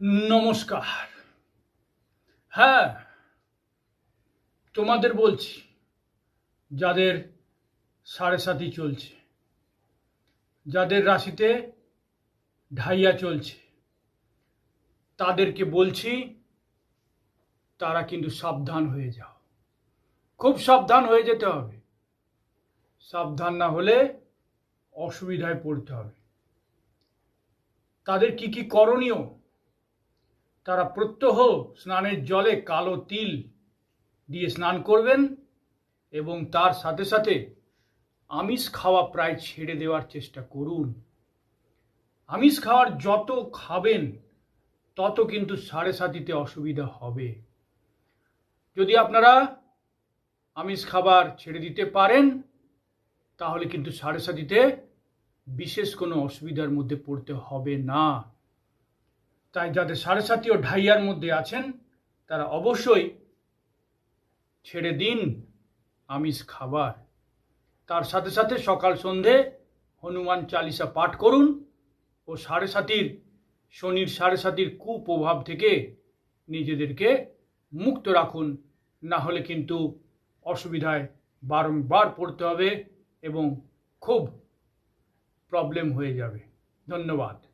নমস্কার। হ্যাঁ, তোমাদের বলছি, যাদের সাড়ে সাতি চলছে, যাদের রাশিতে ঢাইয়া চলছে, তাদেরকে বলছি তারা কিন্তু সাবধান হয়ে যাও। খুব সাবধান হয়ে যেতে হবে। সাবধান না হলে অসুবিধায় পড়তে হবে। তাদের কি কি করণীয়? তারা প্রত্যহ স্নানের জলে কালো তিল দিয়ে স্নান করবেন এবং তার সাথে সাথে আমিষ খাওয়া প্রায় ছেড়ে দেওয়ার চেষ্টা করুন। আমিষ খাওয়ার যত খাবেন তত কিন্তু সাড়ে সাতিতে অসুবিধা হবে। যদি আপনারা আমিষ খাবার ছেড়ে দিতে পারেন তাহলে কিন্তু সাড়ে সাতিতে বিশেষ কোনো অসুবিধার মধ্যে পড়তে হবে না। তাই যাদের সাড়ে সাতি ও ঢাইয়ার মধ্যে আছেন তারা অবশ্যই ছেড়ে দিন আমিষ খাবার। তার সাথে সাথে সকাল সন্ধে হনুমান চালিসা পাঠ করুন ও শনির সাড়ে সাতির কুপ্রভাব থেকে নিজেদেরকে মুক্ত রাখুন। না হলে কিন্তু অসুবিধায় বারংবার পড়তে হবে এবং খুব প্রবলেম হয়ে যাবে। ধন্যবাদ।